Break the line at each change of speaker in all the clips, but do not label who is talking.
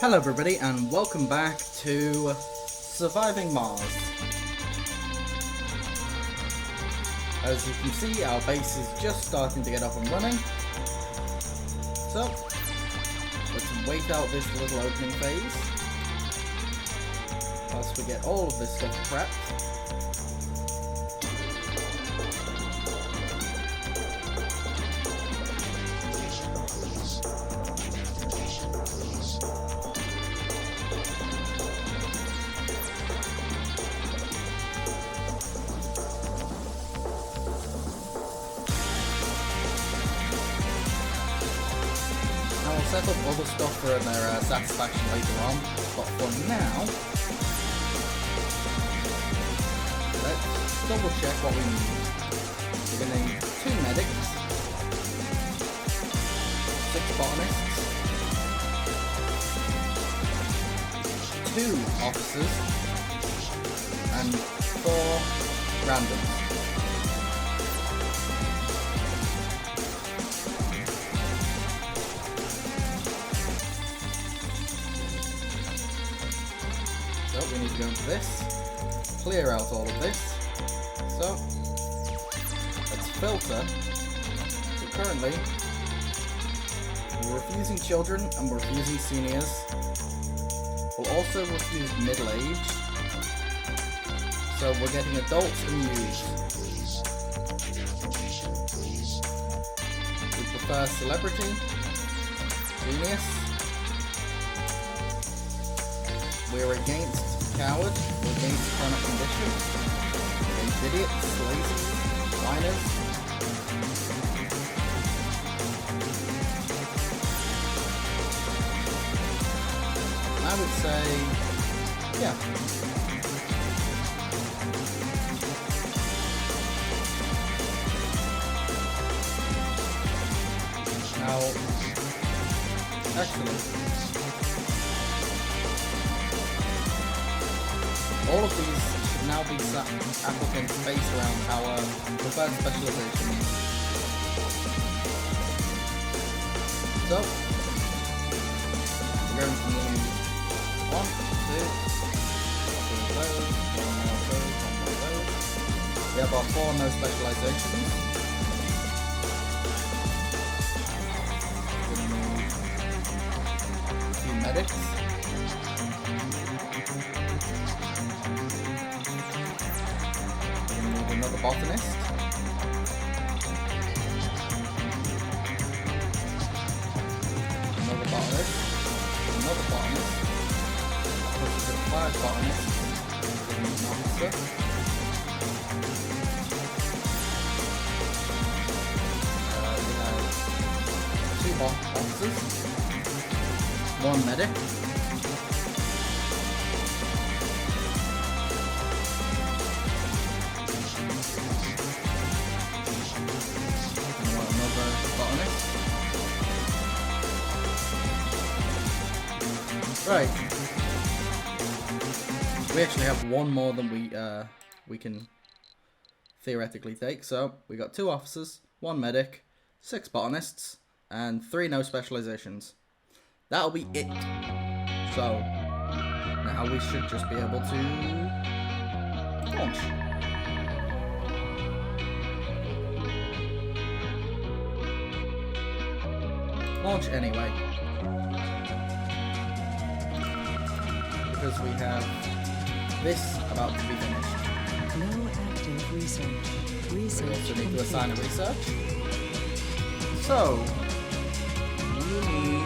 Hello everybody and welcome back to Surviving Mars. As you can see, our base is just starting to get up and running. So, let's wait out this little opening phase. Whilst we get all of this stuff prepped. Set up other stuff for their satisfaction later on, but for now, let's double check what we need. We're going to need 2 medics, 6 botanists, 2 officers, and 4 randoms. We need to go into this, clear out all of this. So, let's filter. So currently, we're refusing children and we're refusing seniors. We'll also refuse middle-aged. So we're getting adults and youths. We prefer celebrity, genius. We're against coward, we're against chronic condition, we're against idiots, lazy, whiners. I would say, yeah. Now, actually, all of these should now be applicants based around our preferred specializations. So, we're going to need 1, 2 of those, 1 more of those, 1 more of those. We have our 4 no specializations. We're going to need a few medics. Another botanist. Another botanist. Another botanist. Which is a 5 botanist. We need an officer. We have 2 officers. 1 medic. Right. We actually have 1 more than we can theoretically take. So we got 2 officers, 1 medic, 6 botanists, and 3 no specializations. That'll be it. So now we should just be able to launch. Launch anyway. Because we have this about to be finished.
No active research. Research.
We also need to assign a research. So, we need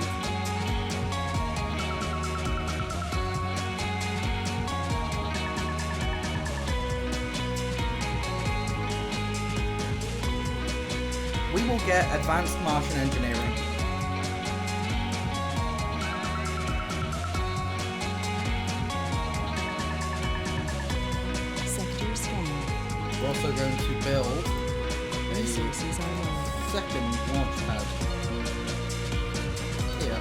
we will get advanced Martian engineering. We're also going to build a second launch pad here.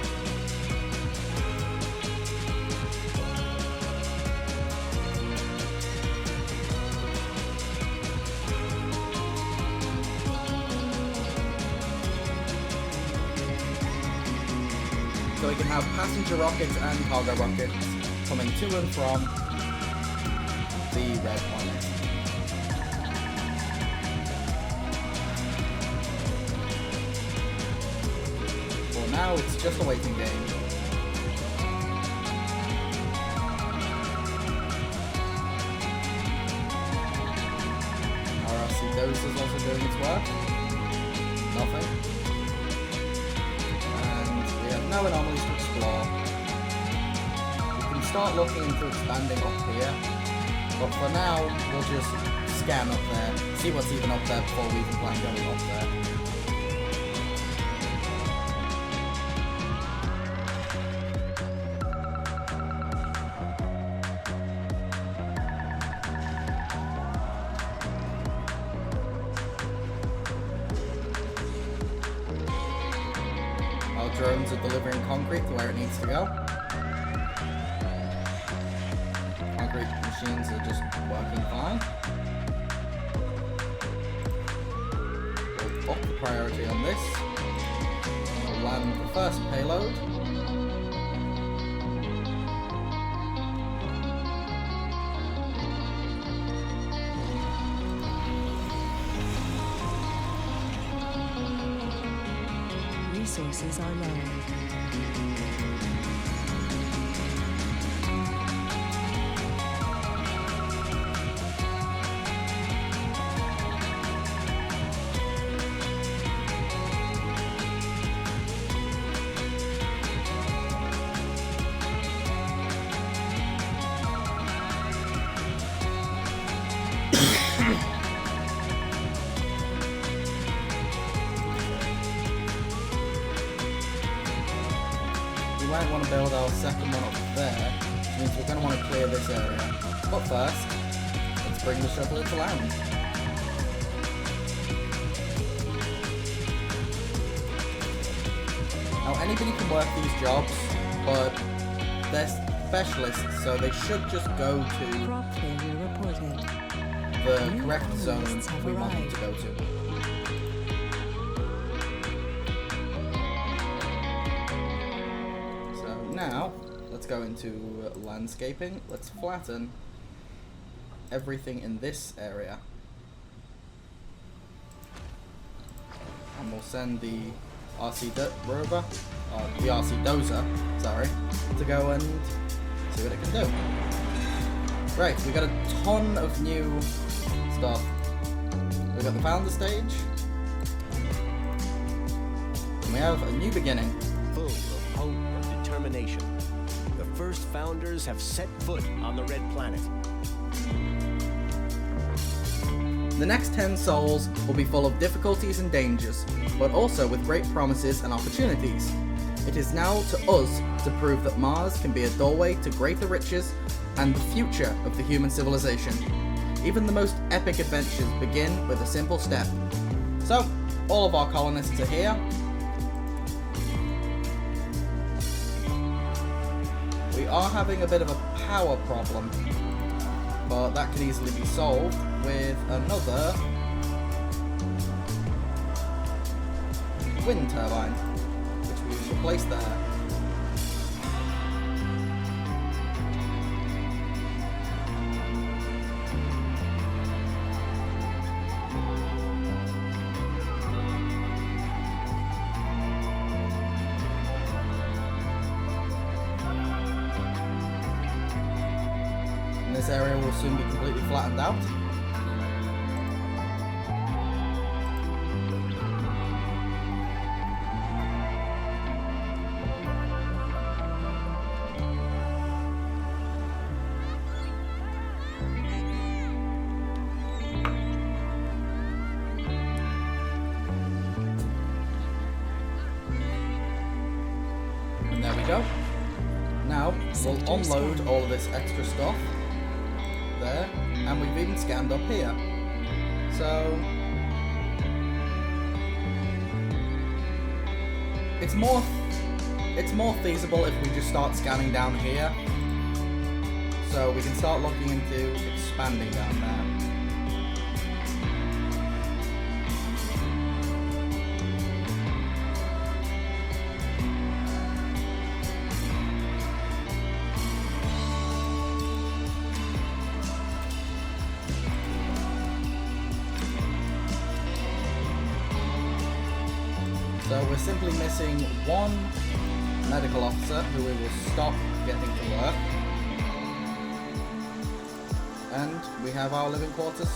so we can have passenger rockets and cargo rockets coming to and from the red planet. For now, it's just a waiting game. Those is also doing its work. Nothing. And we have no anomalies to explore. We can start looking into expanding up here, but for now we'll just scan up there, see what's even up there before we even plan going up there. Drones are delivering concrete to where it needs to go. Concrete machines are just working fine. We'll up the priority on this. We'll land the first payload.
Resources are low. We might want to build our second one up there, which means we're going to want to clear this area. But first, let's bring the shuttle to land. Now anybody can work these jobs, but they're specialists, so they should just go to Crop failure reported.
the
New
correct
colonists
zone
have
we want them
arrived.
to go to. Now, let's go into landscaping. Let's flatten everything in this area. And we'll send the rover, the RC dozer, sorry, to go and see what it can do. Right, we got a ton of new stuff. We got the founder stage. And we have a new beginning.
Full of hope and determination, the first founders have set foot on the Red Planet.
The next 10 sols will be full of difficulties and dangers, but also with great promises and opportunities. It is now to us to prove that Mars can be a doorway to greater riches and the future of the human civilization. Even the most epic adventures begin with a simple step. So, all of our colonists are here. We are having a bit of a power problem, but that can easily be solved with another wind turbine, which we replace there. And this area will soon be completely flattened out. And there we go. Now we'll unload all of this extra stuff there, and we've even scanned up here. So it's more feasible if we just start scanning down here. So we can start looking into expanding down there. So we're simply missing one medical officer who we will stop getting to work. And we have our living quarters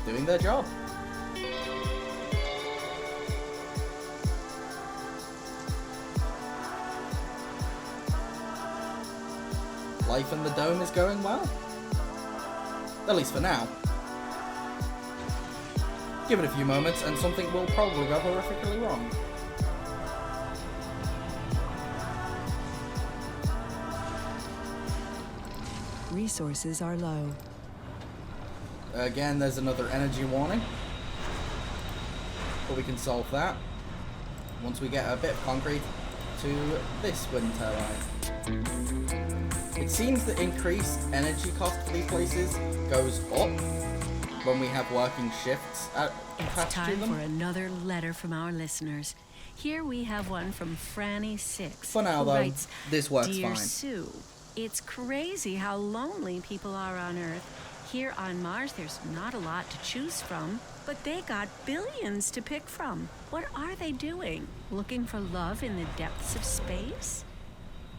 doing their job. Life in the dome is going well. At least for now. Give it a few moments and something will probably go horrifically wrong.
Resources are low.
Again, there's another energy warning. But we can solve that once we get a bit of concrete to this wind turbine. It seems the increased energy cost for these places goes up when we have working shifts
It's
attached to
time
them.
for another letter from our listeners. Here we have one from Franny6.
For now,
who
though,
writes,
this works
Dear
fine.
Sue, it's crazy how lonely people are on Earth. Here on Mars, there's not a lot to choose from, but they got billions to pick from. What are they doing? Looking for love in the depths of space?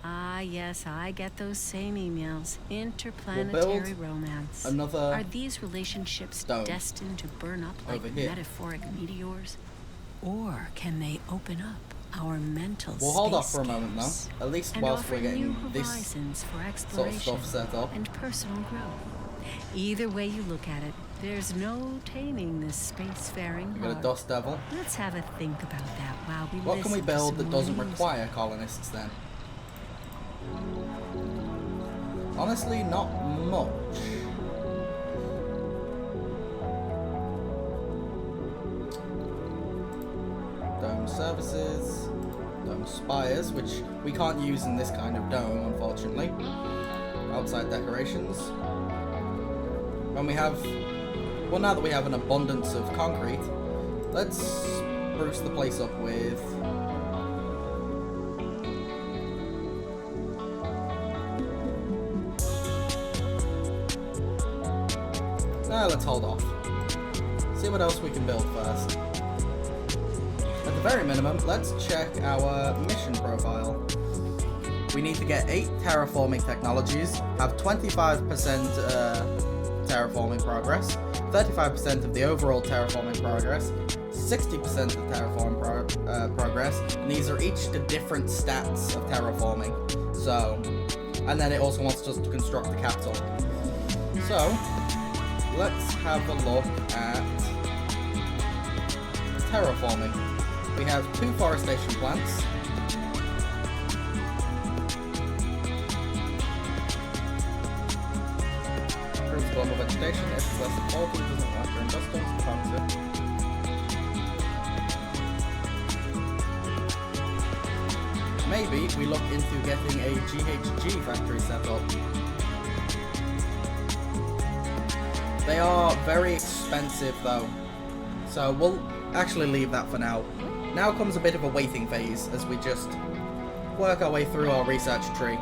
Ah, yes, I get those same emails. Interplanetary romance.
Another
Are these relationships
dome
destined to burn up like
over here.
metaphoric meteors? Or can they open up our mental
We'll hold off for a moment
spacescapes
though, at least
and
whilst
offer
we're
new
getting this
horizons for
sort of
exploration
stuff set up.
and personal growth? Either way you look at it, there's no taming this spacefaring
We've got a
heart.
dust devil.
Let's have a think about that while we
What can we
listen to
build
some
that
more
doesn't
music.
require colonists then? Honestly, not much. Dome services, dome spires, which we can't use in this kind of dome, unfortunately. Outside decorations. When we have, well, now that we have an abundance of concrete, let's spruce the place up with let's hold off. See what else we can build first. At the very minimum, let's check our mission profile. We need to get 8 terraforming technologies, have 25% terraforming progress, 35% of the overall terraforming progress, 60% of terraform progress, and these are each the different stats of terraforming. So, and then it also wants us to construct the capital. So, let's have a look at terraforming. We have 2 forestation plants. Improves global vegetation. If it's less than 40, it doesn't work during dust storms. Promise it. Maybe we look into getting a GHG factory set up. They are very expensive though, so we'll actually leave that for now. Now comes a bit of a waiting phase as we just work our way through our research tree.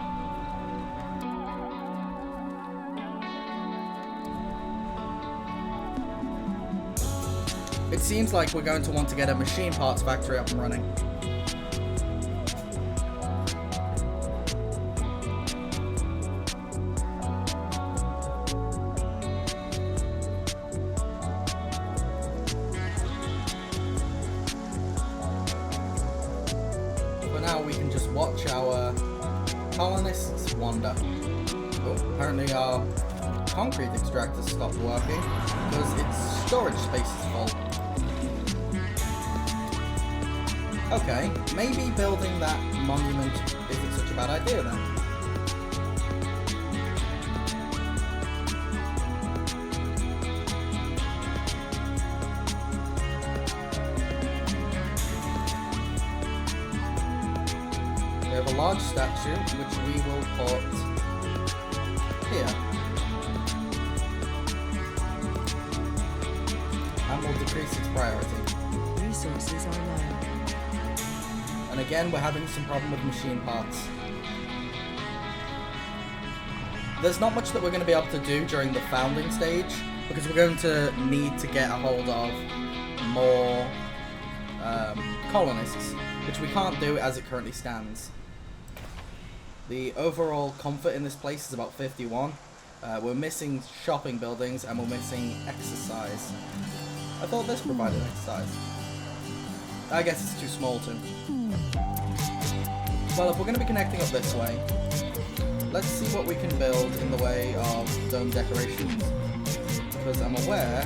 It seems like we're going to want to get a machine parts factory up and running. We can just watch our colonists wander. Oh, apparently our concrete extractor stopped working because its storage space is full. Okay, maybe building that monument isn't such a bad idea then. We have a large statue, which we will put here. And we'll decrease its priority.
Resources are low.
And again, we're having some problem with machine parts. There's not much that we're going to be able to do during the founding stage, because we're going to need to get a hold of more colonists, which we can't do as it currently stands. The overall comfort in this place is about 51. We're missing shopping buildings and we're missing exercise. I thought this provided exercise. I guess it's too small too. Well, if we're going to be connecting up this way, let's see what we can build in the way of dome decorations. Because I'm aware,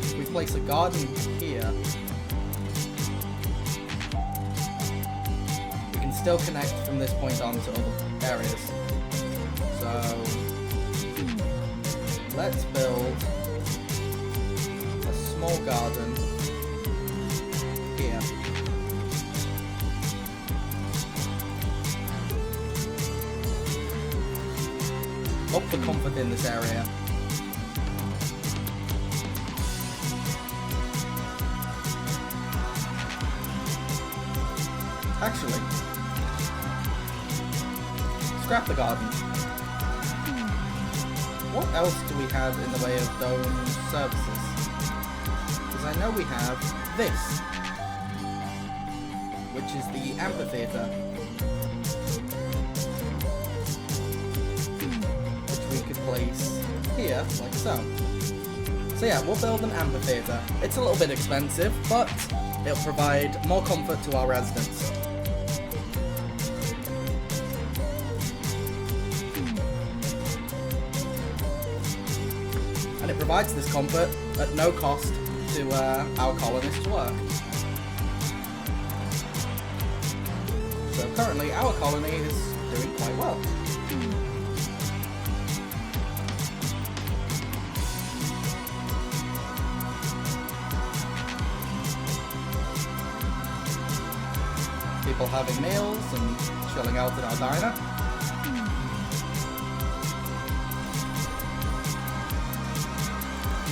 if we place a garden here, we can still connect from this point on to other areas. So, let's build a small garden here. Up for comfort in this area. Actually, scrap the garden. What else do we have in the way of dome services? Because I know we have this, which is the amphitheater, which we could place here, like so. So yeah, we'll build an amphitheater. It's a little bit expensive, but it'll provide more comfort to our residents. And it provides this comfort at no cost to our colonists' work. So currently our colony is doing quite well. People having meals and chilling out in our diner.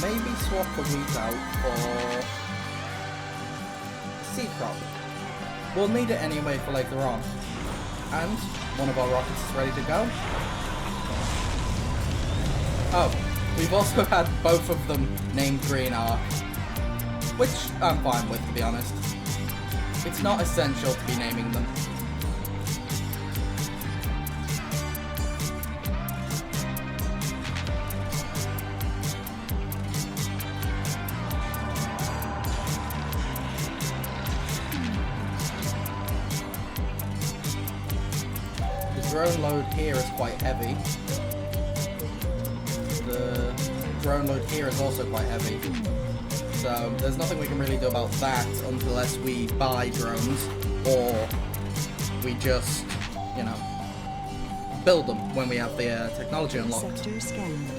Maybe swap the wheat out for seed crop. We'll need it anyway for later on. And one of our rockets is ready to go. Oh, we've also had both of them named Green Arc, which I'm fine with, to be honest. It's not essential to be naming them. The drone load here is quite heavy. The drone load here is also quite heavy. So there's nothing we can really do about that unless we buy drones or we just, you know, build them when we have the technology unlocked.
Sector scanned.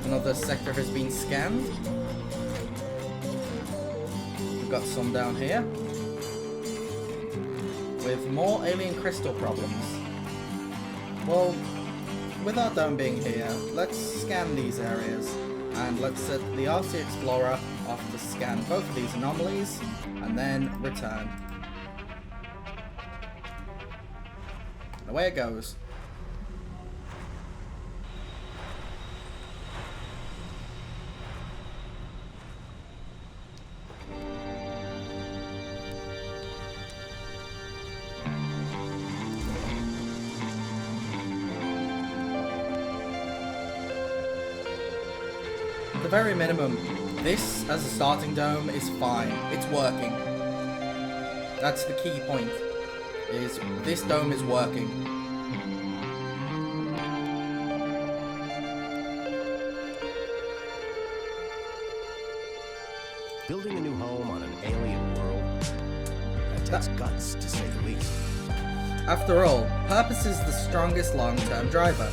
Another sector has been scanned. We've got some down here with more alien crystal problems. Well, with our dome being here, let's scan these areas. And let's set the RC Explorer off to scan both of these anomalies, and then return. And away it goes. At the very minimum, this as a starting dome is fine. It's working. That's the key point, is this dome is working.
Building a new home on an alien world, that takes guts, to say the least.
After all, purpose is the strongest long-term driver.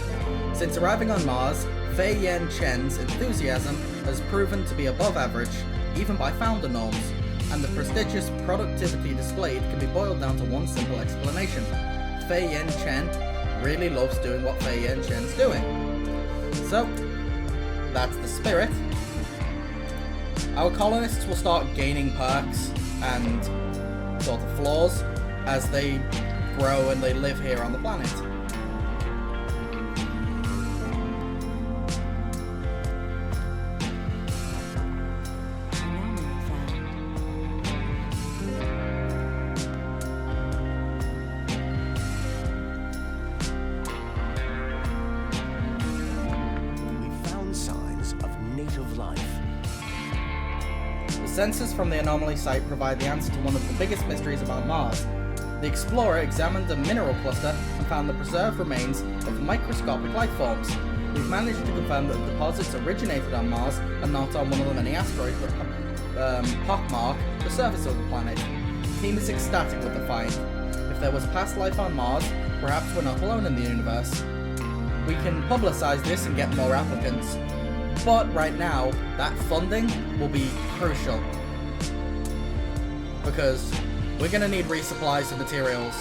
Since arriving on Mars, Fei Yen Chen's enthusiasm has proven to be above average, even by founder norms, and the prestigious productivity displayed can be boiled down to one simple explanation. Fei Yen Chen really loves doing what Fei Yen Chen's doing. So, that's the spirit. Our colonists will start gaining perks and sort of flaws as they grow and they live here on the planet.
of life.
The sensors from the anomaly site provide the answer to one of the biggest mysteries about Mars. The explorer examined a mineral cluster and found the preserved remains of microscopic life forms. We've managed to confirm that the deposits originated on Mars and not on one of the many asteroids that pockmark the surface of the planet. The team is ecstatic with the find. If there was past life on Mars, perhaps we're not alone in the universe. We can publicize this and get more applicants. But right now, that funding will be crucial. Because we're going to need resupplies of materials.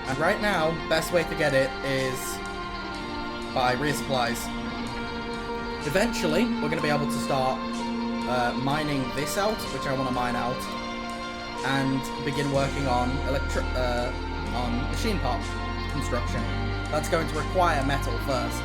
And right now, best way to get it is by resupplies. Eventually, we're going to be able to start mining this out, which I want to mine out, and begin working on machine part construction. That's going to require metal first.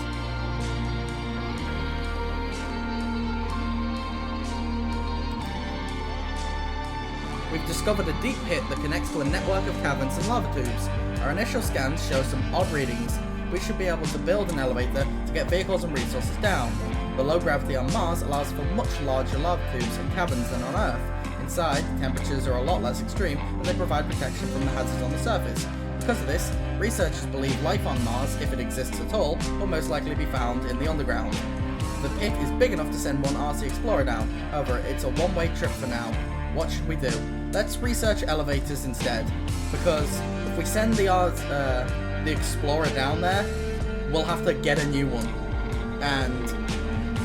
We've discovered a deep pit that connects to a network of caverns and lava tubes. Our initial scans show some odd readings. We should be able to build an elevator to get vehicles and resources down. The low gravity on Mars allows for much larger lava tubes and caverns than on Earth. Inside, temperatures are a lot less extreme and they provide protection from the hazards on the surface. Because of this, researchers believe life on Mars, if it exists at all, will most likely be found in the underground. The pit is big enough to send one RC Explorer down, however, it's a one-way trip for now. What should we do? Let's research elevators instead, because if we send the Explorer down there, we'll have to get a new one, and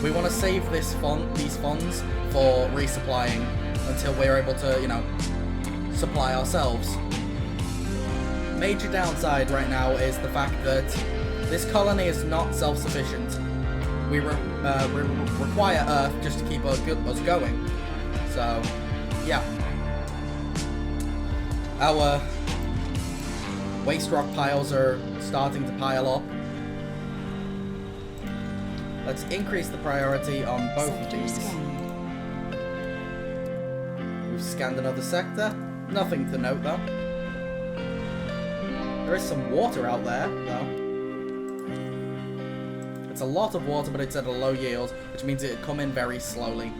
we want to save these funds for resupplying until we're able to, supply ourselves. Major downside right now is the fact that this colony is not self-sufficient. We require Earth just to keep us going. So, yeah. Our waste rock piles are starting to pile up. Let's increase the priority on both of these. We've scanned another sector. Nothing to note though. There is some water out there though. It's a lot of water, but it's at a low yield, which means it'll come in very slowly.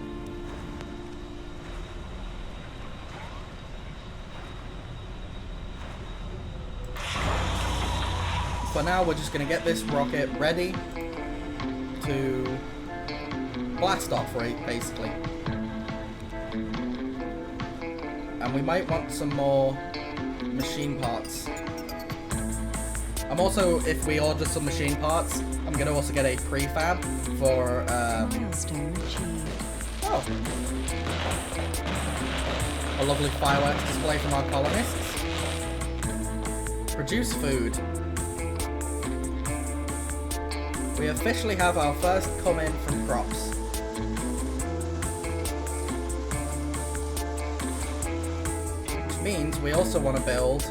For now, we're just going to get this rocket ready to blast off, right, basically. And we might want some more machine parts. I'm also, if we order some machine parts, I'm going to also get a prefab for,
Milestone achieved.
oh, a lovely fireworks display from our colonists. Produce food. We officially have our first come in from crops. Which means we also want to build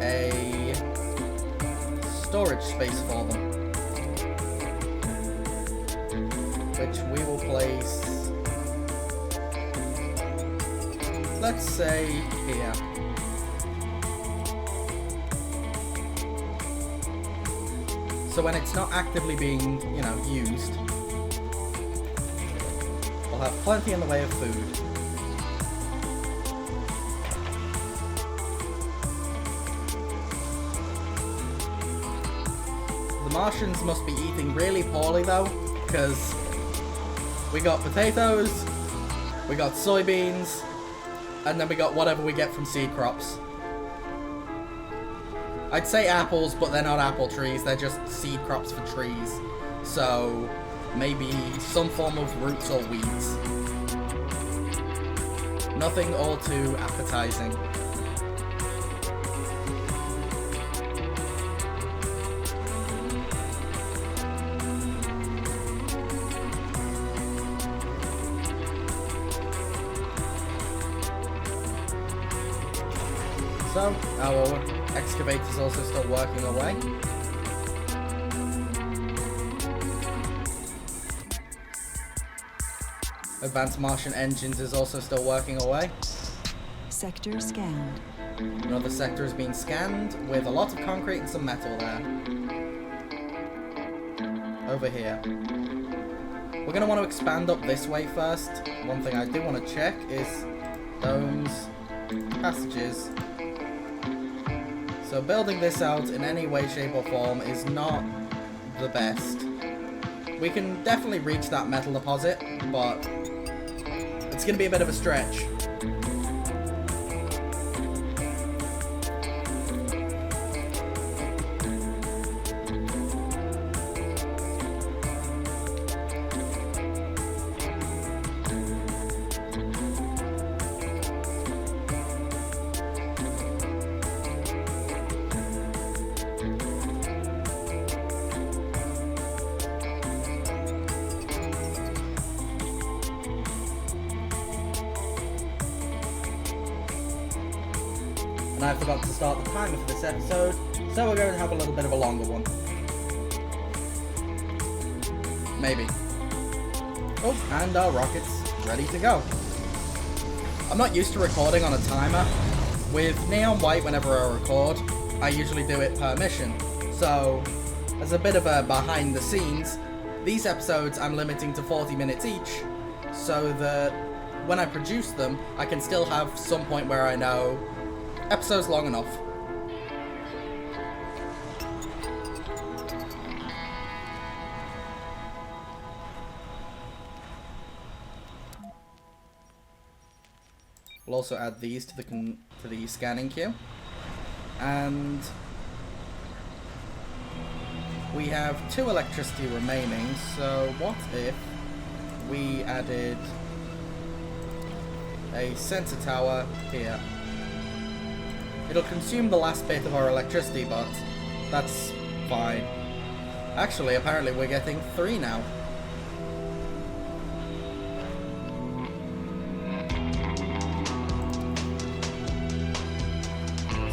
a storage space for them. Which we will place, let's say, here. So when it's not actively being, used, we'll have plenty in the way of food. The Martians must be eating really poorly though, because we got potatoes, we got soybeans, and then we got whatever we get from seed crops. I'd say apples, but they're not apple trees, they're just seed crops for trees. So, maybe some form of roots or weeds. Nothing all too appetizing. So, our excavator's also still working away. Advanced Martian engines is also still working away.
Sector scanned.
Another sector has been scanned with a lot of concrete and some metal there. Over here. We're going to want to expand up this way first. One thing I do want to check is domes, passages. So building this out in any way, shape or form is not the best. We can definitely reach that metal deposit, but it's going to be a bit of a stretch. And I forgot to start the timer for this episode, so we're going to have a little bit of a longer one. Maybe. Oh, and our rocket's ready to go. I'm not used to recording on a timer. With Neon White, whenever I record, I usually do it per mission. So, as a bit of a behind the scenes, these episodes I'm limiting to 40 minutes each, so that when I produce them, I can still have some point where I know episode's long enough. We'll also add these to the scanning queue, and we have 2 electricity remaining. So what if we added a sensor tower here? It'll consume the last bit of our electricity, but that's fine. Actually, apparently we're getting 3 now.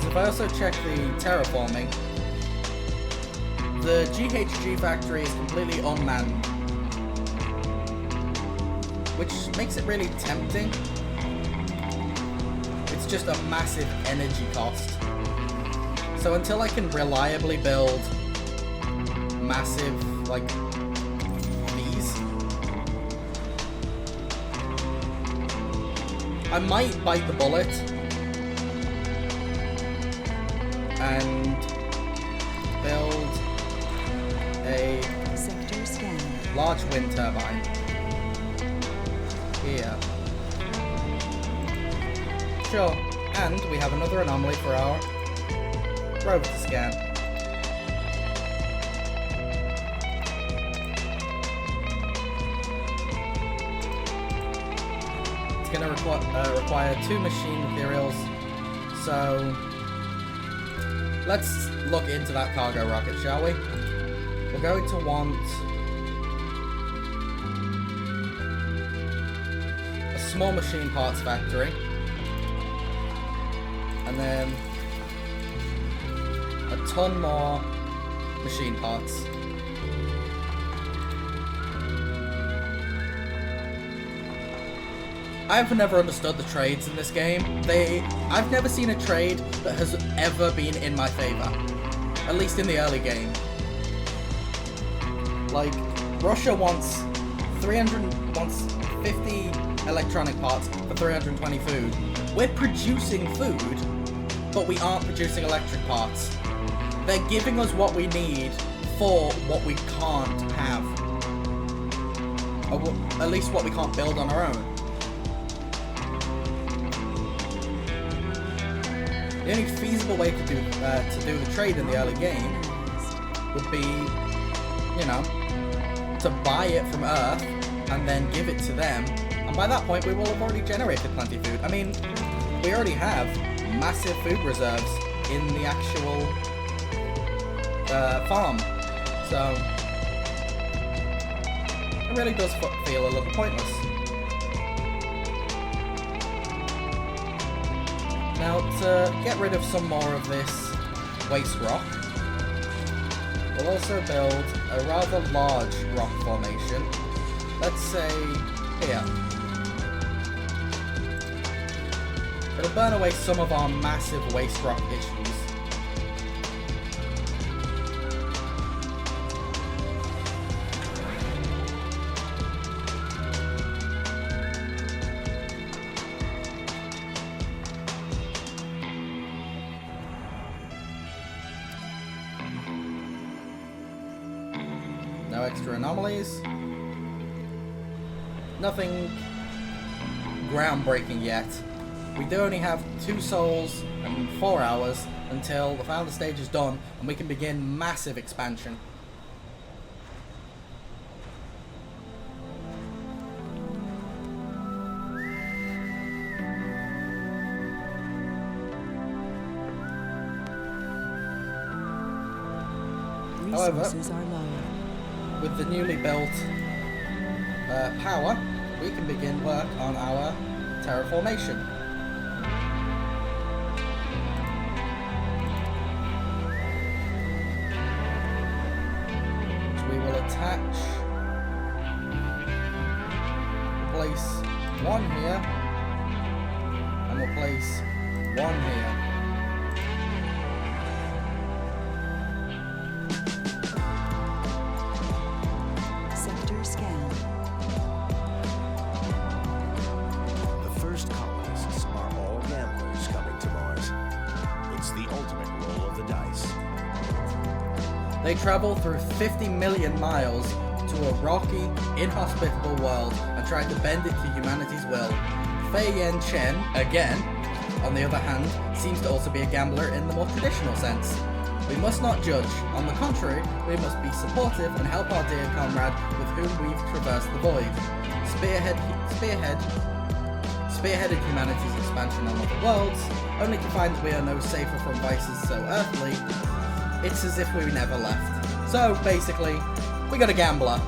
So if I also check the terraforming, the GHG factory is completely unmanned, which makes it really tempting. It's just a massive energy cost. So until I can reliably build massive, like, these, I might bite the bullet and build a
Sector scan.
large wind turbine here. Sure, and we have another anomaly for our rover to scan. It's going to require 2 machine materials, so let's look into that cargo rocket, shall we? We're going to want a small machine parts factory, and then a ton more machine parts. I've never understood the trades in this game. I've never seen a trade that has ever been in my favor. At least in the early game. Like, Russia wants 50 electronic parts for 320 food. We're producing food, but we aren't producing electric parts. They're giving us what we need for what we can't have. Or at least what we can't build on our own. The only feasible way to do the trade in the early game would be, you know, to buy it from Earth and then give it to them. And by that point, we will have already generated plenty of food. I mean, we already have massive food reserves in the actual farm. So it really does feel a little pointless. Now, to get rid of some more of this waste rock, we'll also build a rather large rock formation. Let's say here. It'll burn away some of our massive waste rock issues. No extra anomalies. Nothing groundbreaking yet. We do only have 2 souls and 4 hours until the founder stage is done and we can begin massive expansion.
Resources are low.
With the newly built power, we can begin work on our terraformation. So we will attach, place 1 here, and we'll place 1 here.
Sector scan.
The first colonists are all gamblers coming to Mars. It's the ultimate roll of the dice.
They travel through 50 million miles to a rocky, inhospitable world and try to bend it to humanity's will. Fei Yen Chen, again, on the other hand, seems to also be a gambler in the more traditional sense. We must not judge. On the contrary, we must be supportive and help our dear comrade with whom we've traversed the void. Spearheaded humanity's expansion on other worlds, only to find that we are no safer from vices so earthly. It's as if we never left. So basically, we got a gambler.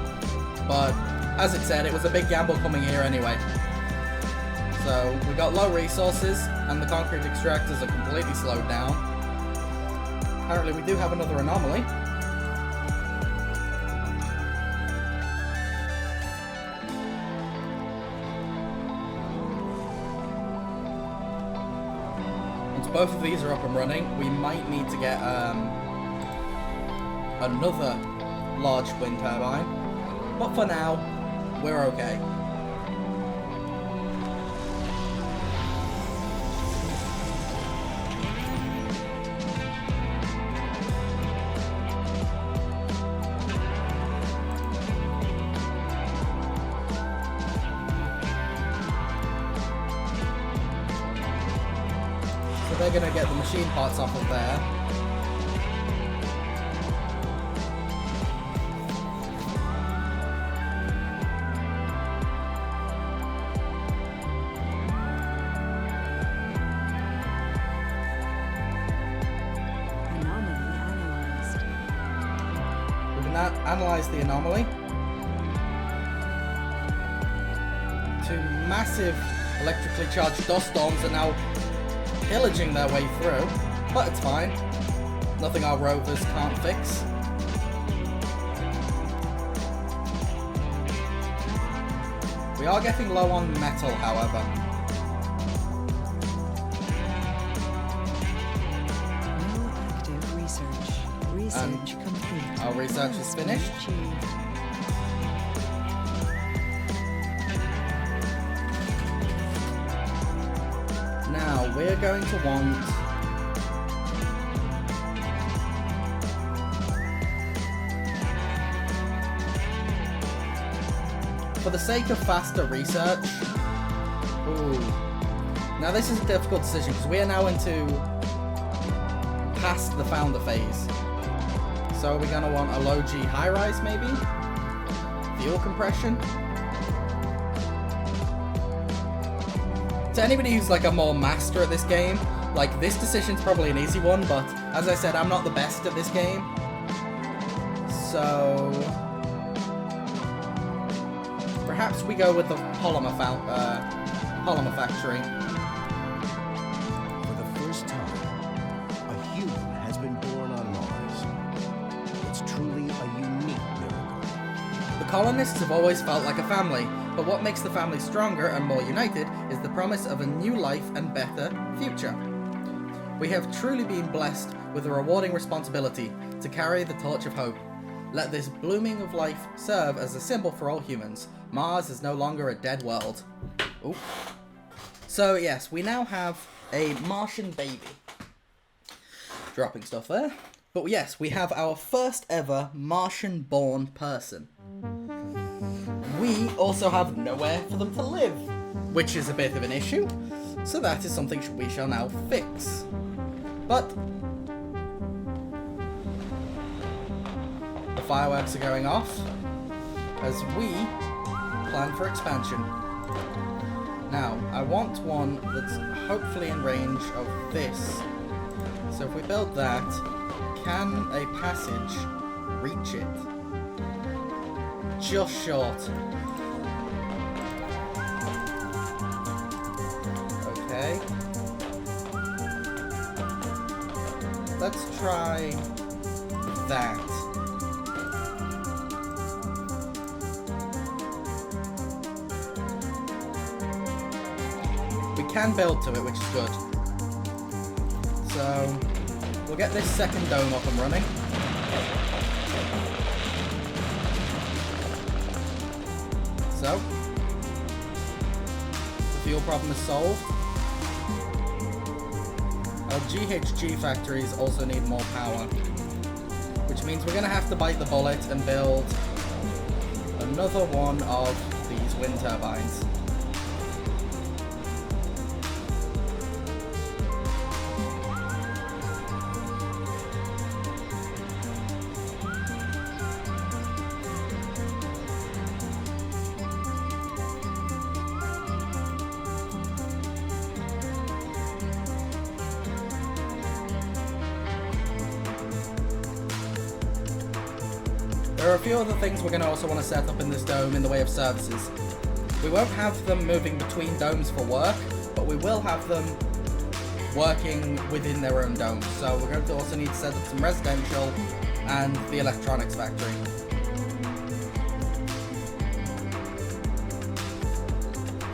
But as it said, it was a big gamble coming here anyway. So we got low resources, and the concrete extractors are completely slowed down. Apparently we do have another anomaly. Once both of these are up and running, we might need to get another large wind turbine. But for now, we're okay. They're gonna get the machine parts off of there.
Anomaly analyzed.
We can analyze the anomaly. 2 massive electrically charged dust storms are now pillaging their way through, but it's fine. Nothing our rovers can't fix. We are getting low on metal, however.
No active research. Research complete.
Our research is
Milestone
finished.
achieved.
Now, we're going to want for the sake of faster research. Ooh. Now this is a difficult decision because we are now into past the founder phase. So are we going to want a low G high rise maybe? Fuel compression? To anybody who's like a more master at this game, like this decision's probably an easy one, but as I said, I'm not the best at this game. So perhaps we go with the polymer factory.
For the first time, a human has been born on Mars. It's truly a unique miracle.
The colonists have always felt like a family, but what makes the family stronger and more united is the promise of a new life and better future. We have truly been blessed with a rewarding responsibility to carry the torch of hope. Let this blooming of life serve as a symbol for all humans. Mars is no longer a dead world. Ooh. So yes, we now have a Martian baby. Dropping stuff there. But yes, we have our first ever Martian-born person. We also have nowhere for them to live, which is a bit of an issue, so that is something we shall now fix. But the fireworks are going off as we plan for expansion. Now, I want one that's hopefully in range of this. So if we build that, can a passage reach it? Just short. Okay. Let's try that. We can build to it, which is good. So we'll get this second dome up and running. So the fuel problem is solved. Our GHG factories also need more power, which means we're going to have to bite the bullet and build another one of these wind turbines. There are a few other things we're going to also want to set up in this dome in the way of services. We won't have them moving between domes for work, but we will have them working within their own domes. So we're going to also need to set up some residential and the electronics factory.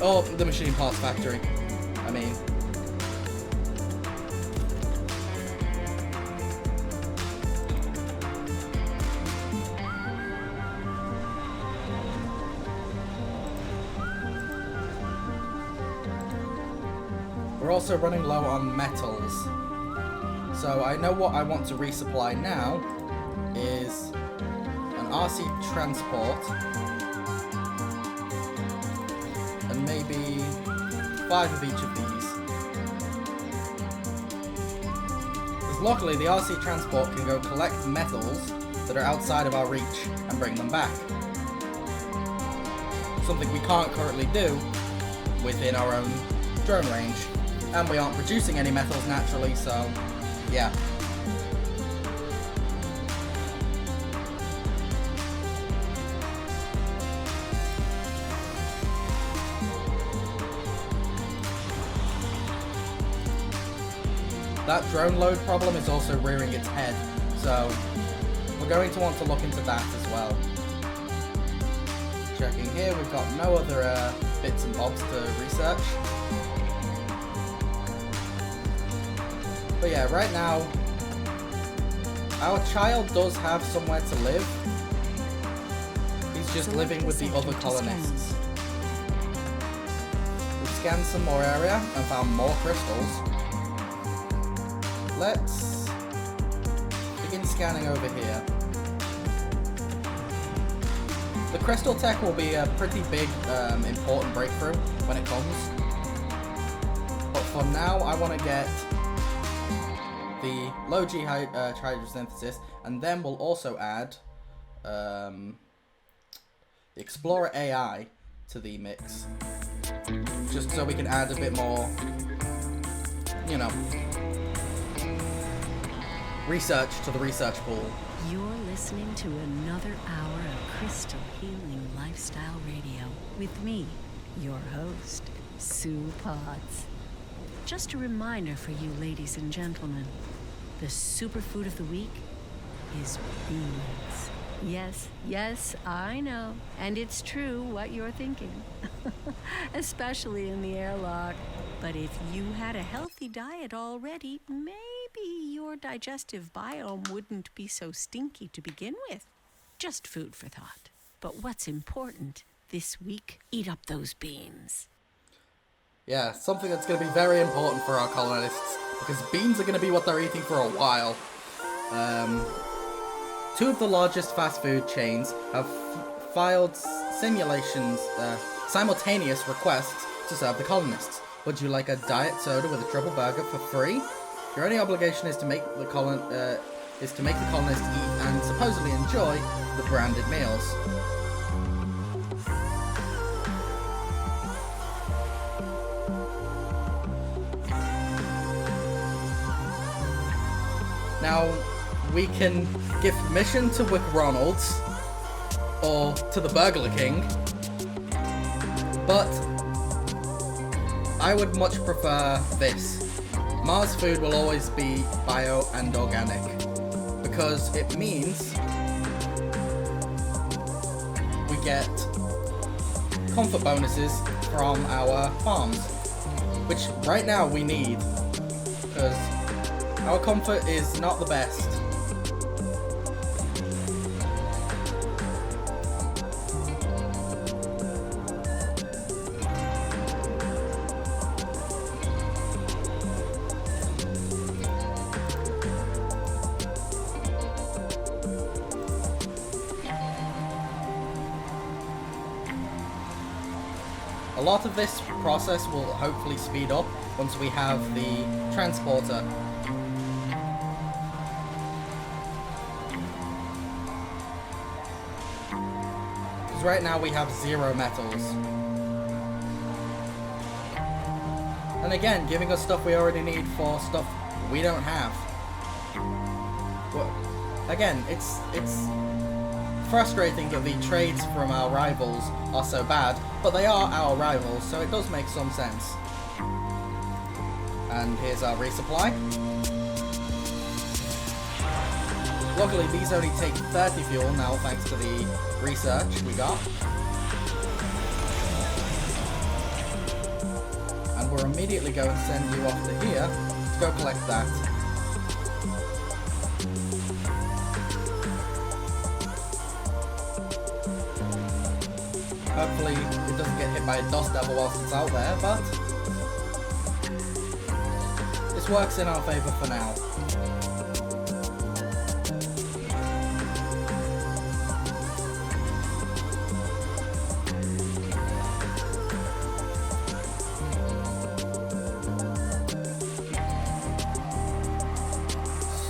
Oh, the machine parts factory. I mean... We're also running low on metals. So I know what I want to resupply now is an RC transport and maybe 5 of each of these. Because luckily the RC transport can go collect metals that are outside of our reach and bring them back. Something we can't currently do within our own drone range. And we aren't producing any metals naturally, so yeah. That drone load problem is also rearing its head, so we're going to want to look into that as well. Checking here, we've got no other bits and bobs to research. But yeah, right now, our child does have somewhere to live. He's just living with the other colonists. We've scanned some more area and found more crystals. Let's begin scanning over here. The crystal tech will be a pretty big, important breakthrough when it comes. But for now, I want to get the low G hydrosynthesis, and then we'll also add the Explorer AI to the mix, just so we can add a bit more, you know, research to the research pool.
You're listening to another hour of Crystal Healing Lifestyle Radio with me, your host, Sue Potts. Just a reminder for you ladies and gentlemen, the superfood of the week is beans. Yes, yes, I know. And it's true what you're thinking. Especially in the airlock. But if you had a healthy diet already, maybe your digestive biome wouldn't be so stinky to begin with. Just food for thought. But what's important this week, eat up those beans.
Yeah, something that's going to be very important for our colonists, because beans are going to be what they're eating for a while. two of the largest fast food chains have filed simultaneous requests to serve the colonists. Would you like a diet soda with a triple burger for free? Your only obligation is to make the colonists eat and supposedly enjoy the branded meals. Now, we can give permission to McDonald's or to the Burger King, but I would much prefer this. Mars food will always be bio and organic, because it means we get comfort bonuses from our farms, which right now we need, because our comfort is not the best. A lot of this process will hopefully speed up once we have the transporter. Because right now we have 0 metals. And again, giving us stuff we already need for stuff we don't have. Well, again, it's frustrating that the trades from our rivals are so bad, but they are our rivals, so it does make some sense. And here's our resupply. Luckily, these only take 30 fuel now, thanks to the research we got. And we're immediately going to send you off to here to go collect that. Hopefully it doesn't get hit by a dust devil whilst it's out there, but this works in our favour for now.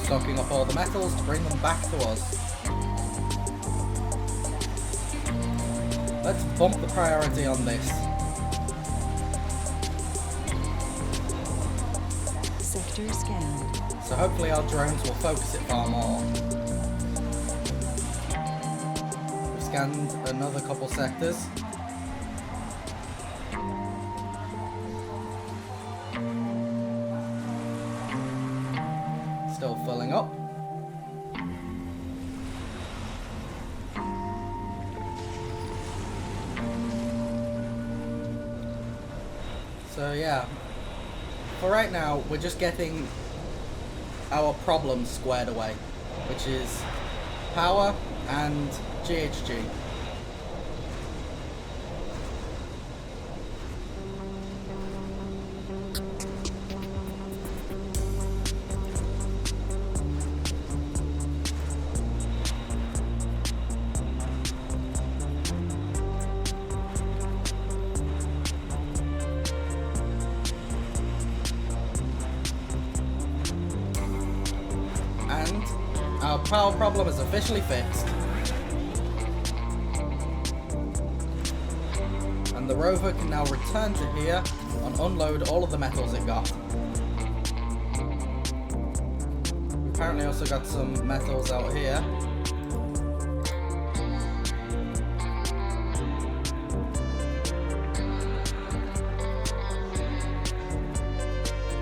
Stocking up all the metals to bring them back to us. Let's bump the priority on this.
Sector scanned.
So hopefully our drones will focus it far more. We've scanned another couple sectors. Still filling up. So yeah, for right now, we're just getting our problems squared away, which is power and GHG. Our power problem is officially fixed. And the rover can now return to here and unload all of the metals it got. We apparently also got some metals out here.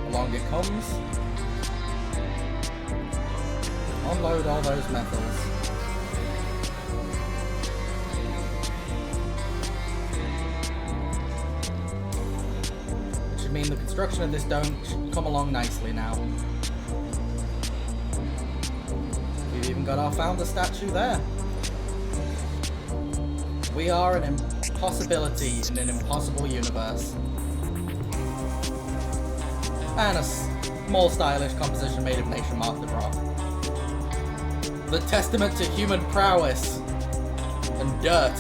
Along it comes. Unload all those metals. Which should mean the construction of this dome should come along nicely now. We've even got our founder statue there. We are an impossibility in an impossible universe. And a small stylish composition made of nation marked rock. The testament to human prowess and dirt.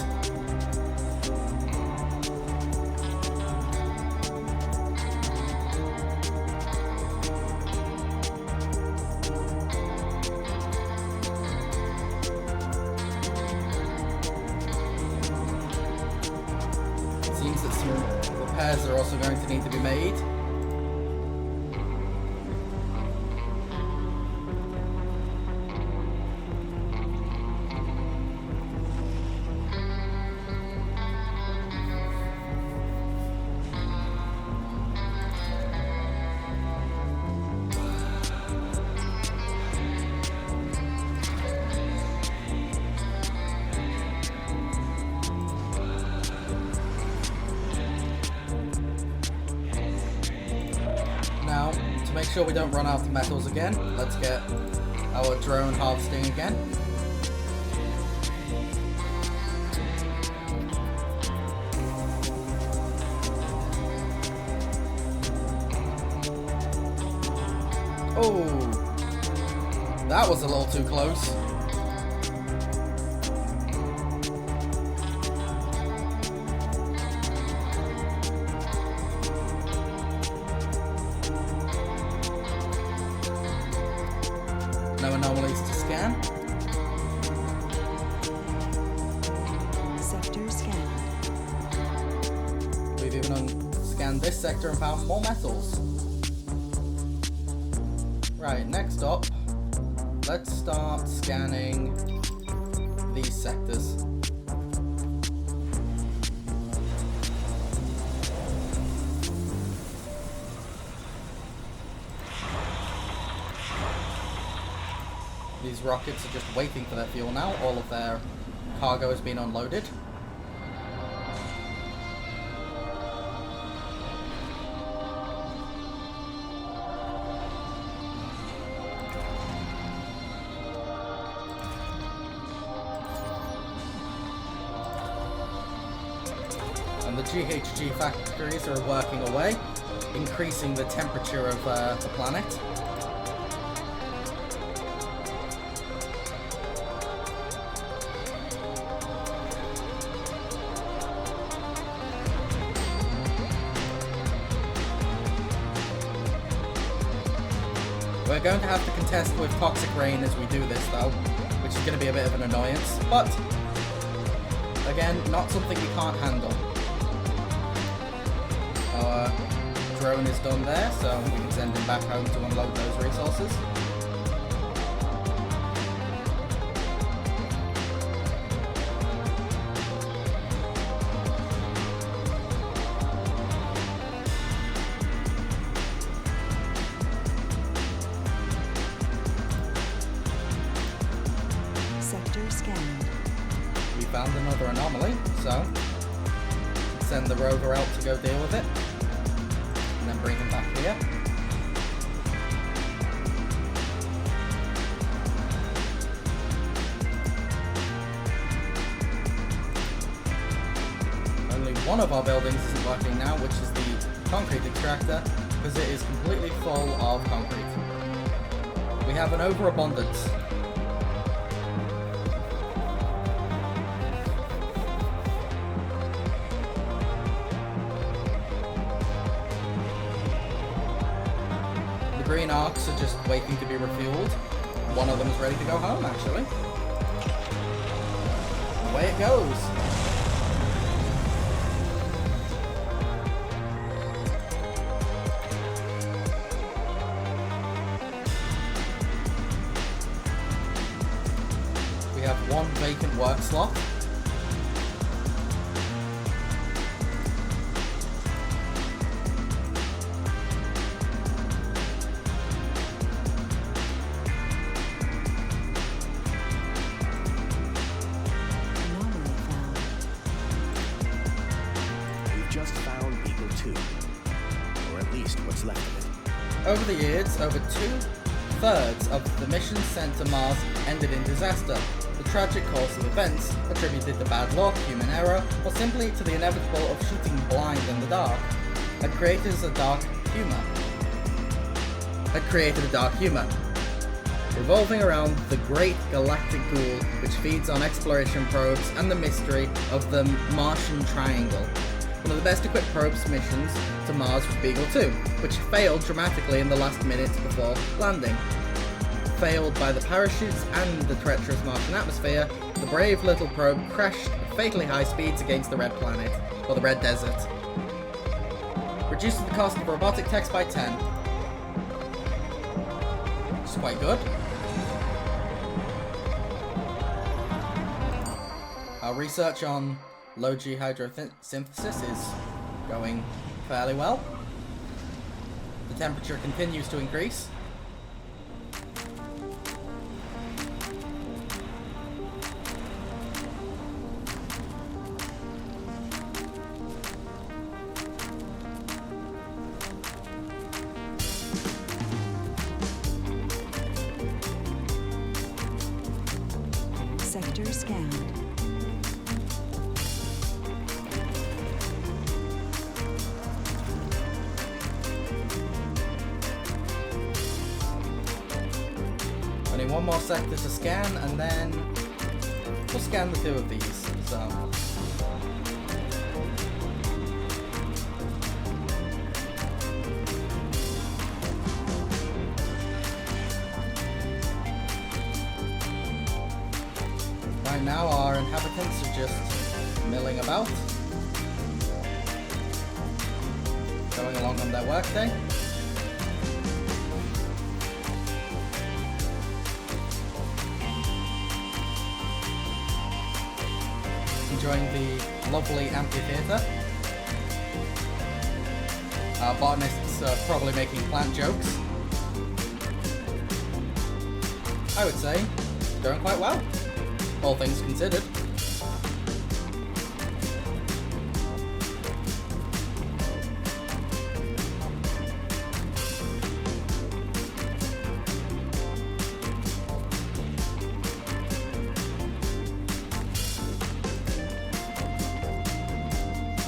Seems that some repairs are also going to need to be made. To make sure we don't run out of metals again, let's get our drone harvesting again. Oh, that was a little too close. No anomalies to scan.
Sector scanned.
We've even scanned this sector and found more metals. Right, next up, let's start scanning these sectors. These rockets are just waiting for their fuel now. All of their cargo has been unloaded. And the GHG factories are working away, increasing the temperature of the planet. We're going to have to contest with toxic rain as we do this though, which is going to be a bit of an annoyance, but again, not something we can't handle. Our drone is done there, so we can send him back home to unload those resources.
Sector scanned.
We found another anomaly, so send the rover out to go deal with it, and then bring him back here. Only one of our buildings isn't working now, which is the concrete extractor, because it is completely full of concrete. We have an overabundance. The green arcs are just waiting to be refueled. One of them is ready to go home, actually. Away it goes. We have one vacant work slot.
Anomaly found.
We've just found Eagle 2. Or at least what's left of it.
Over the years, over 2/3 of the missions sent to Mars ended in disaster. The tragic course of events, attributed to bad luck, human error, or simply to the inevitable of shooting blind in the dark, had created a dark humor. revolving around the Great Galactic Ghoul, which feeds on exploration probes and the mystery of the Martian Triangle. One of the best equipped probes missions to Mars was Beagle 2, which failed dramatically in the last minutes before landing. Failed by the parachutes and the treacherous Martian atmosphere, the brave little probe crashed at fatally high speeds against the Red Planet, or the Red Desert. Reduces the cost of robotic techs by 10. Which is quite good. Our research on low-G hydrosynthesis is going fairly well. The temperature continues to increase.
Sector scanned.
Only one more sector to scan, and then we'll scan the two of these. So right now our inhabitants are just milling about, going along on their workday. Enjoying the lovely amphitheatre. Our botanists are probably making plant jokes. I would say doing quite well, all things considered.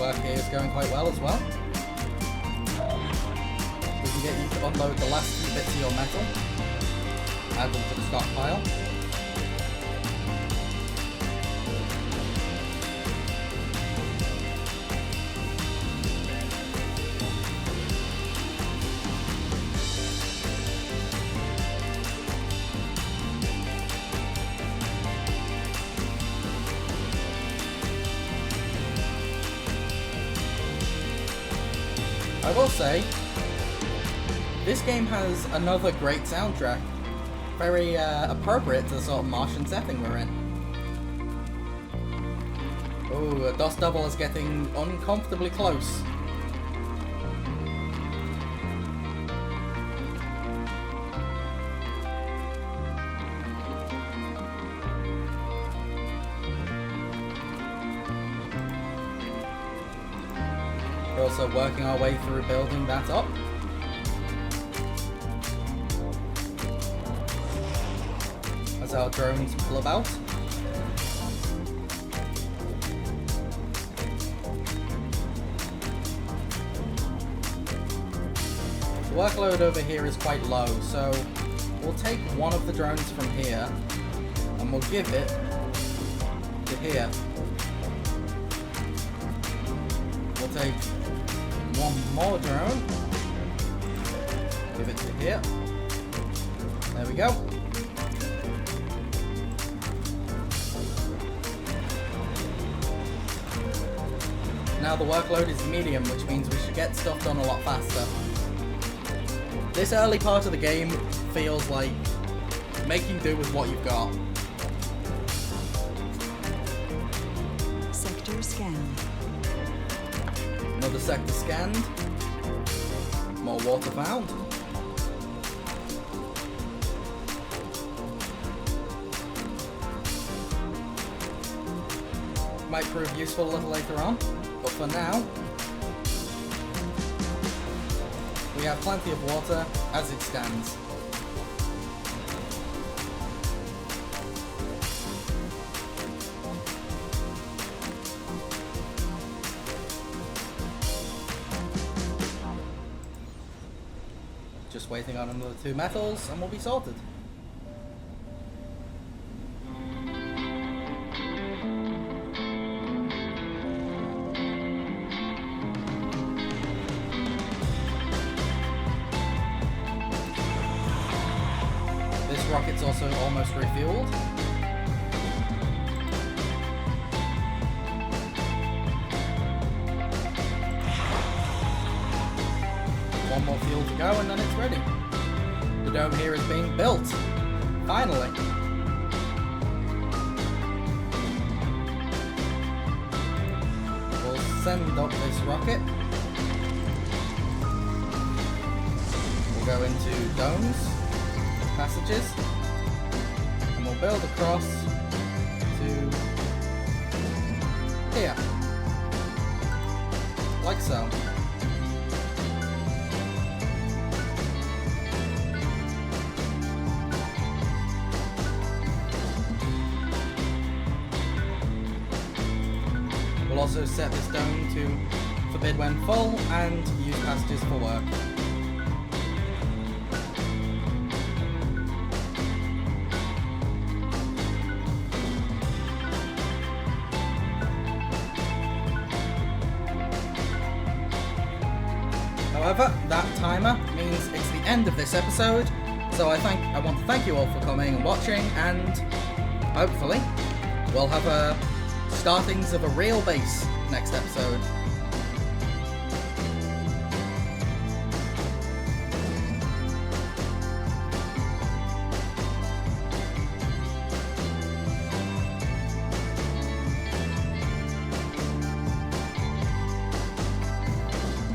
Work here is going quite well as well. We can get you to unload the last few bits of your metal, add them to the stockpile. I will say, this game has another great soundtrack, very appropriate to the sort of Martian setting we're in. Oh, a dust devil is getting uncomfortably close. We're also working our way through building that up. As our drones pull about. The workload over here is quite low, so we'll take one of the drones from here and we'll give it to here. We'll take one more drone, give it to here. There we go. Now the workload is medium, which means we should get stuff done a lot faster. This early part of the game feels like making do with what you've got.
Sector scanned.
Another sector scanned. More water found. Might prove useful a little later on, but for now, we have plenty of water as it stands. Just waiting on another 2 metals and we'll be sorted. also almost refueled. One more fuel to go and then it's ready. The dome here is being built. Finally. We'll send up this rocket. We'll go into domes, passages, and we'll build across to here. Like so. We'll also set this dome to forbid when full and use passages for work. However, that timer means it's the end of this episode, so I want to thank you all for coming and watching, and hopefully we'll have startings of a real base next episode.